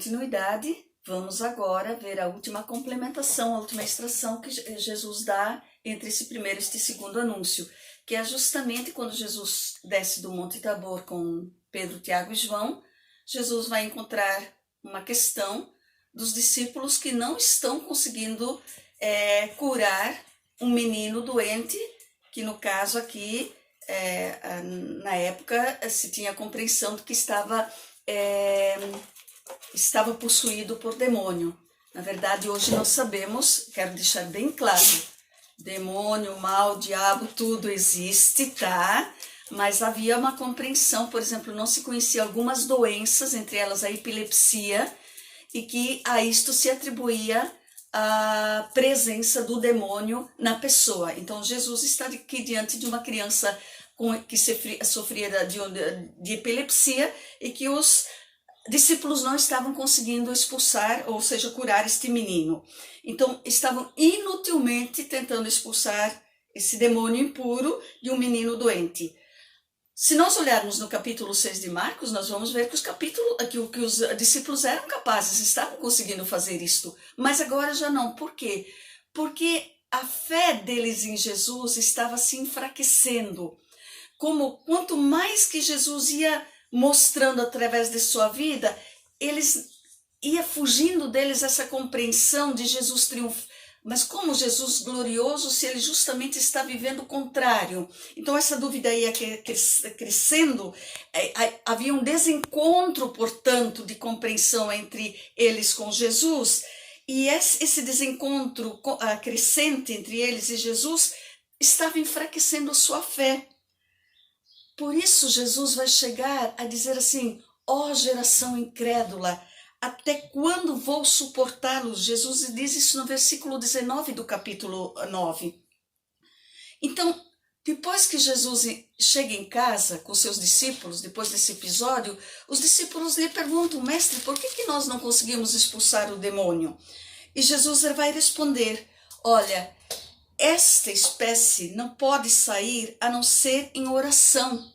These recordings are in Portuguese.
continuidade, vamos agora ver a última complementação, a última extração que Jesus dá entre esse primeiro e este segundo anúncio, que é justamente quando Jesus desce do Monte Tabor com Pedro, Tiago e João. Jesus vai encontrar uma questão dos discípulos que não estão conseguindo curar um menino doente, que no caso aqui, na época, se tinha a compreensão de que estava possuído por demônio. Na verdade, hoje nós sabemos, quero deixar bem claro, demônio, mal, diabo, tudo existe, tá? Mas havia uma compreensão, por exemplo, não se conhecia algumas doenças, entre elas a epilepsia, e que a isto se atribuía a presença do demônio na pessoa. Então, Jesus está aqui diante de uma criança que sofria de epilepsia e que os discípulos não estavam conseguindo expulsar, ou seja, curar este menino. Então, estavam inutilmente tentando expulsar esse demônio impuro de um menino doente. Se nós olharmos no capítulo 6 de Marcos, nós vamos ver que os discípulos eram capazes, estavam conseguindo fazer isto, mas agora já não. Por quê? Porque a fé deles em Jesus estava se enfraquecendo. Quanto mais que Jesus ia mostrando através de sua vida, ia fugindo deles essa compreensão de Jesus triunfante. Mas como Jesus glorioso, se ele justamente está vivendo o contrário? Então essa dúvida ia crescendo, havia um desencontro, portanto, de compreensão entre eles com Jesus, e esse desencontro crescente entre eles e Jesus estava enfraquecendo a sua fé. Por isso Jesus vai chegar a dizer assim: ó geração incrédula, até quando vou suportá-los? Jesus diz isso no versículo 19 do capítulo 9. Então, depois que Jesus chega em casa com seus discípulos, depois desse episódio, os discípulos lhe perguntam: mestre, por que nós não conseguimos expulsar o demônio? E Jesus vai responder: olha, esta espécie não pode sair a não ser em oração.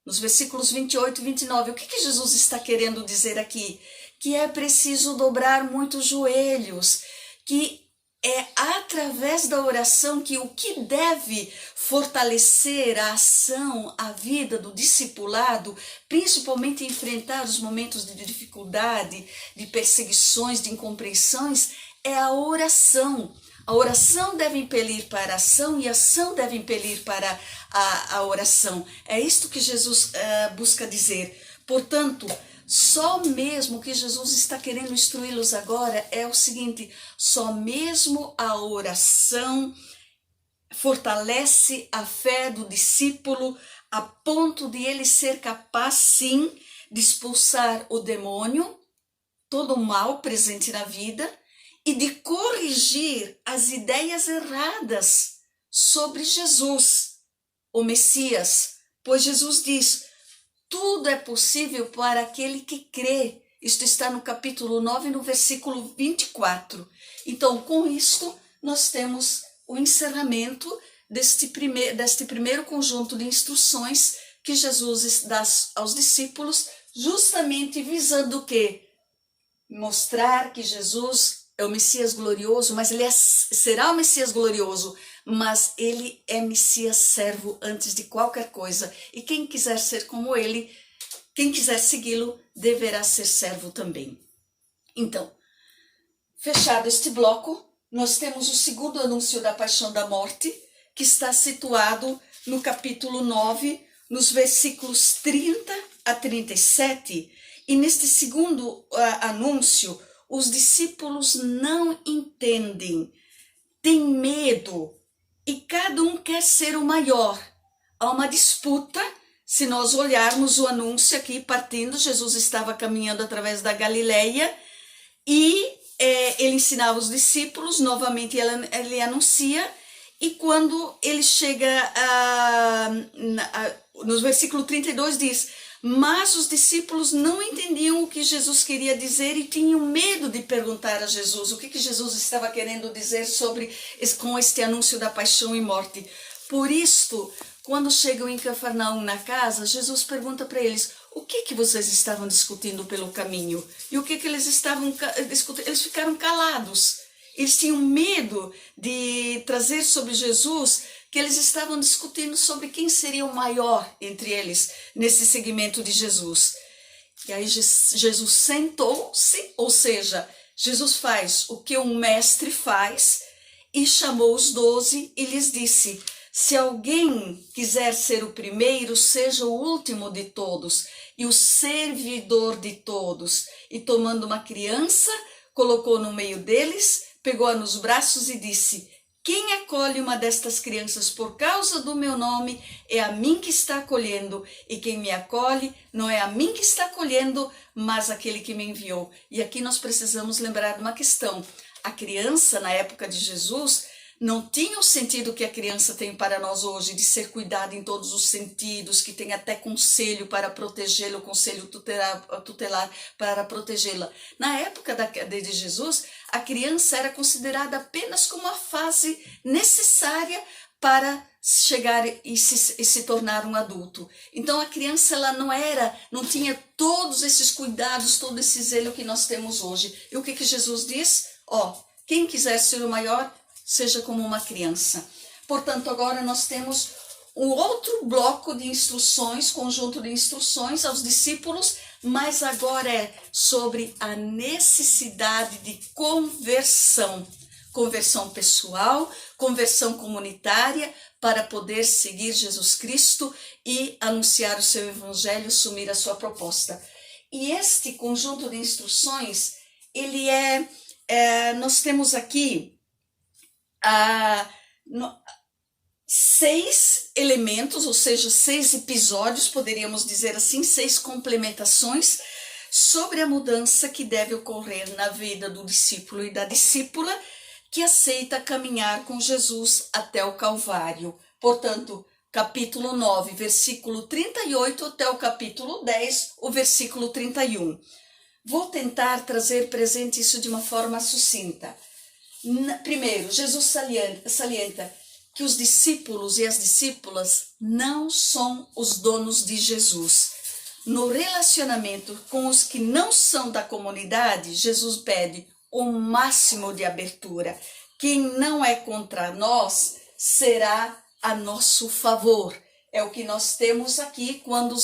Nos versículos 28 e 29, o que Jesus está querendo dizer aqui? Que é preciso dobrar muitos joelhos, que é através da oração que o que deve fortalecer a ação, a vida do discipulado, principalmente enfrentar os momentos de dificuldade, de perseguições, de incompreensões, é a oração. A oração deve impelir para a ação e a ação deve impelir para a oração. É isto que Jesus busca dizer. Portanto, só mesmo que Jesus está querendo instruí-los agora é o seguinte: só mesmo a oração fortalece a fé do discípulo a ponto de ele ser capaz, sim, de expulsar o demônio, todo o mal presente na vida, e de corrigir as ideias erradas sobre Jesus, o Messias. Pois Jesus diz: tudo é possível para aquele que crê. Isto está no capítulo 9, no versículo 24. Então, com isto, nós temos o encerramento deste primeiro conjunto de instruções que Jesus dá aos discípulos, justamente visando o quê? Mostrar que Jesus é o Messias glorioso, mas ele será o Messias glorioso, mas ele é Messias servo antes de qualquer coisa. E quem quiser ser como ele, quem quiser segui-lo, deverá ser servo também. Então, fechado este bloco, nós temos o segundo anúncio da paixão da morte, que está situado no capítulo 9, nos versículos 30 a 37. E neste segundo anúncio, os discípulos não entendem, têm medo, e cada um quer ser o maior. Há uma disputa. Se nós olharmos o anúncio aqui, partindo, Jesus estava caminhando através da Galileia, e ele ensinava os discípulos, novamente ele anuncia, e quando ele chega no versículo 32 diz: mas os discípulos não entendiam o que Jesus queria dizer e tinham medo de perguntar a Jesus o que Jesus estava querendo dizer com este anúncio da paixão e morte. Por isto, quando chegam em Cafarnaum na casa, Jesus pergunta para eles: o que vocês estavam discutindo pelo caminho? E o que eles estavam discutindo? Eles ficaram calados. Eles tinham medo de trazer sobre Jesus, que eles estavam discutindo sobre quem seria o maior entre eles nesse segmento de Jesus. E aí Jesus sentou-se, ou seja, Jesus faz o que um mestre faz, e chamou os 12 e lhes disse: se alguém quiser ser o primeiro, seja o último de todos e o servidor de todos. E tomando uma criança, colocou no meio deles, pegou-a nos braços e disse: quem acolhe uma destas crianças por causa do meu nome, é a mim que está acolhendo, e quem me acolhe não é a mim que está acolhendo, mas aquele que me enviou. E aqui nós precisamos lembrar de uma questão. A criança, na época de Jesus, não tinha o sentido que a criança tem para nós hoje, de ser cuidada em todos os sentidos, que tem até conselho para protegê-la, o conselho tutelar para protegê-la. Na época de Jesus, a criança era considerada apenas como uma fase necessária para chegar e se tornar um adulto. Então a criança ela não tinha todos esses cuidados, todo esse zelo que nós temos hoje. E o que Jesus diz? Quem quiser ser o maior, seja como uma criança. Portanto, agora nós temos um outro bloco de instruções, conjunto de instruções aos discípulos, mas agora é sobre a necessidade de conversão. Conversão pessoal, conversão comunitária, para poder seguir Jesus Cristo e anunciar o seu evangelho, assumir a sua proposta. E este conjunto de instruções, ele nós temos aqui 6 elementos, ou seja, 6 episódios, poderíamos dizer assim, 6 complementações sobre a mudança que deve ocorrer na vida do discípulo e da discípula que aceita caminhar com Jesus até o Calvário. Portanto, capítulo 9, versículo 38 até o capítulo 10, o versículo 31. Vou tentar trazer presente isso de uma forma sucinta. Primeiro, Jesus salienta que os discípulos e as discípulas não são os donos de Jesus. No relacionamento com os que não são da comunidade, Jesus pede o máximo de abertura. Quem não é contra nós será a nosso favor. É o que nós temos aqui quando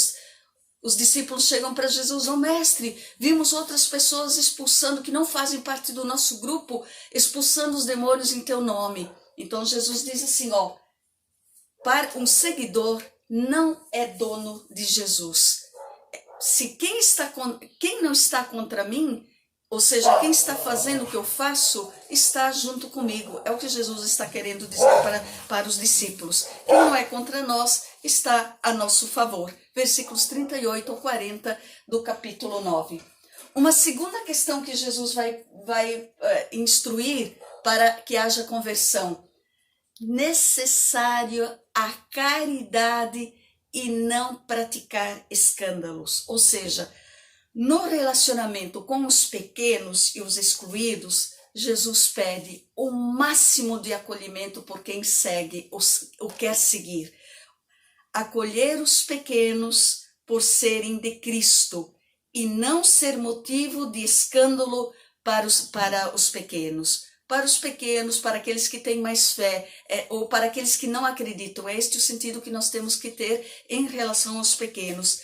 os discípulos chegam para Jesus: mestre, vimos outras pessoas expulsando, que não fazem parte do nosso grupo, expulsando os demônios em teu nome. Então Jesus diz assim, para um seguidor não é dono de Jesus. Se quem não está contra mim, ou seja, quem está fazendo o que eu faço, está junto comigo. É o que Jesus está querendo dizer para os discípulos. Quem não é contra nós, está a nosso favor. Versículos 38 ao 40 do capítulo 9. Uma segunda questão que Jesus vai instruir para que haja conversão. Necessário a caridade e não praticar escândalos. Ou seja, no relacionamento com os pequenos e os excluídos, Jesus pede o máximo de acolhimento por quem segue ou quer seguir. Acolher os pequenos por serem de Cristo e não ser motivo de escândalo para os pequenos. Para os pequenos, para aqueles que têm mais fé, ou para aqueles que não acreditam. É este o sentido que nós temos que ter em relação aos pequenos.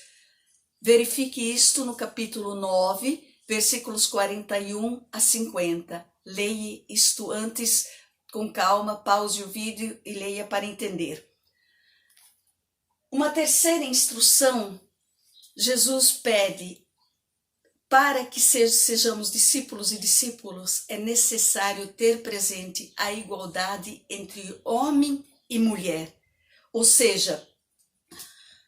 Verifique isto no capítulo 9, versículos 41 a 50. Leia isto antes com calma, pause o vídeo e leia para entender. Uma terceira instrução, Jesus pede: para que sejamos discípulos e discípulas, é necessário ter presente a igualdade entre homem e mulher. Ou seja,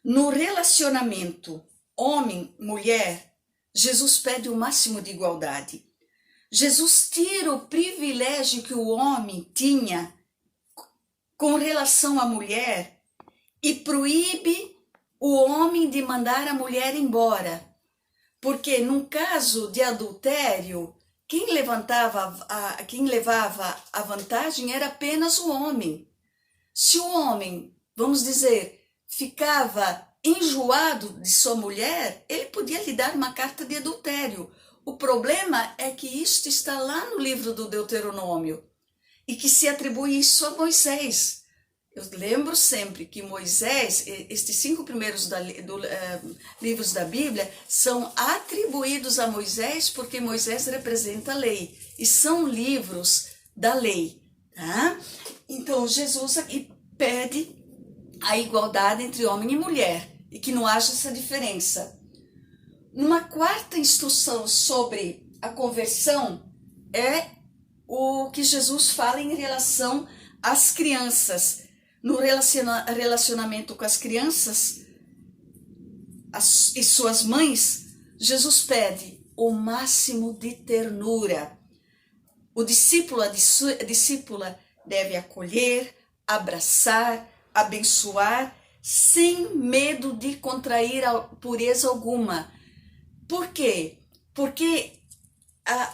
no relacionamento homem-mulher, Jesus pede o máximo de igualdade. Jesus tira o privilégio que o homem tinha com relação à mulher e proíbe o homem de mandar a mulher embora. Porque num caso de adultério, quem levava a vantagem era apenas o homem. Se o homem, vamos dizer, ficava enjoado de sua mulher, ele podia lhe dar uma carta de adultério. O problema é que isto está lá no livro do Deuteronômio e que se atribui isso a Moisés. Eu lembro sempre que Moisés, estes 5 primeiros livros da Bíblia, são atribuídos a Moisés porque Moisés representa a lei e são livros da lei. Tá? Então Jesus aqui pede a igualdade entre homem e mulher e que não haja essa diferença. Uma quarta instrução sobre a conversão é o que Jesus fala em relação às crianças. No relacionamento com as crianças e suas mães, Jesus pede o máximo de ternura. O discípulo, a discípula deve acolher, abraçar, abençoar, sem medo de contrair pureza alguma. Por quê? Porque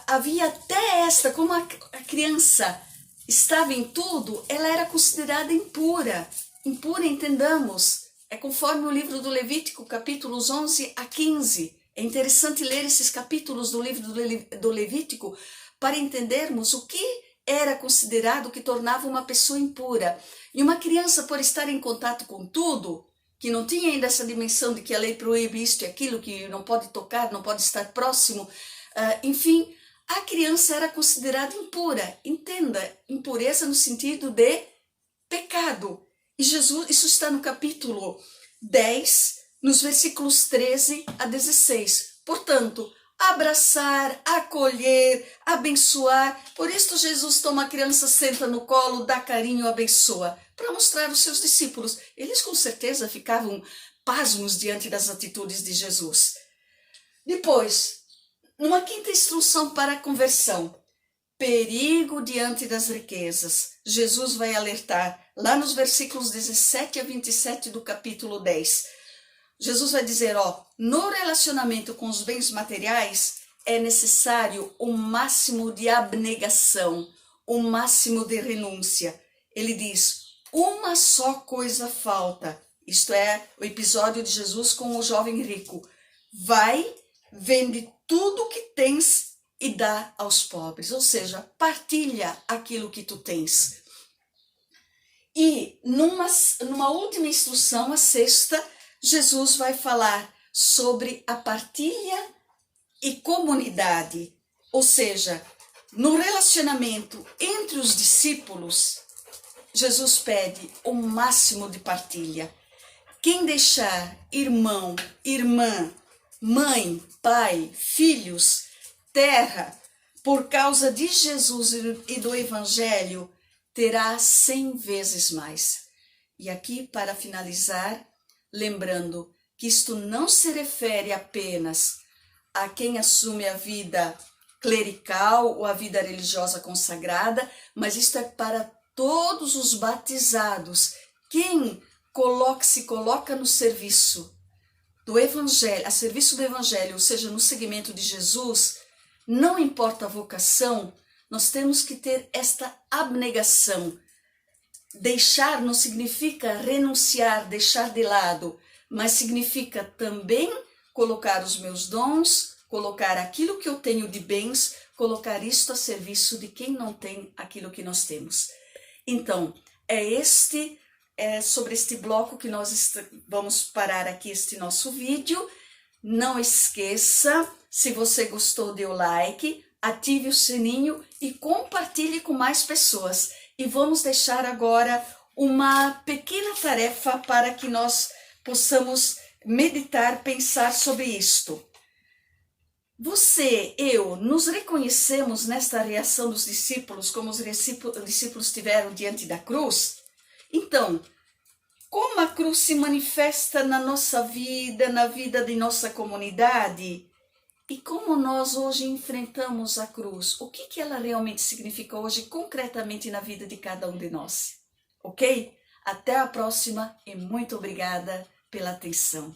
havia até como a criança estava em tudo, ela era considerada impura. Impura, entendamos, é conforme o livro do Levítico, capítulos 11 a 15. É interessante ler esses capítulos do livro do Levítico para entendermos o que era considerado que tornava uma pessoa impura. E uma criança, por estar em contato com tudo, que não tinha ainda essa dimensão de que a lei proíbe isto e aquilo, que não pode tocar, não pode estar próximo, enfim, a criança era considerada impura. Entenda, impureza no sentido de pecado. E Jesus, isso está no capítulo 10, nos versículos 13 a 16. Portanto, abraçar, acolher, abençoar. Por isso Jesus toma a criança, senta no colo, dá carinho, abençoa, para mostrar aos seus discípulos. Eles com certeza ficavam pasmos diante das atitudes de Jesus. Depois, numa quinta instrução para a conversão, perigo diante das riquezas. Jesus vai alertar lá nos versículos 17 a 27 do capítulo 10. Jesus vai dizer, no relacionamento com os bens materiais é necessário o máximo de abnegação, o máximo de renúncia. Ele diz, uma só coisa falta. Isto é o episódio de Jesus com o jovem rico. Vai, vende tudo o que tens e dá aos pobres, ou seja, partilha aquilo que tu tens. E numa última instrução, a sexta, Jesus vai falar sobre a partilha e comunidade, ou seja, no relacionamento entre os discípulos, Jesus pede o máximo de partilha. Quem deixar irmão, irmã, mãe, pai, filhos, terra, por causa de Jesus e do Evangelho, terá 100 vezes mais. E aqui, para finalizar, lembrando que isto não se refere apenas a quem assume a vida clerical ou a vida religiosa consagrada, mas isto é para todos os batizados. Quem se coloca no serviço do Evangelho, a serviço do Evangelho, ou seja, no seguimento de Jesus, não importa a vocação, nós temos que ter esta abnegação. Deixar não significa renunciar, deixar de lado, mas significa também colocar os meus dons, colocar aquilo que eu tenho de bens, colocar isto a serviço de quem não tem aquilo que nós temos. Então, é sobre este bloco que nós vamos parar aqui este nosso vídeo. Não esqueça, se você gostou, dê o like, ative o sininho e compartilhe com mais pessoas. E vamos deixar agora uma pequena tarefa para que nós possamos meditar, pensar sobre isto. Você, eu, nos reconhecemos nesta reação dos discípulos, como os discípulos tiveram diante da cruz? Então, como a cruz se manifesta na nossa vida, na vida de nossa comunidade? E como nós hoje enfrentamos a cruz? O que ela realmente significa hoje, concretamente, na vida de cada um de nós? Ok? Até a próxima e muito obrigada pela atenção.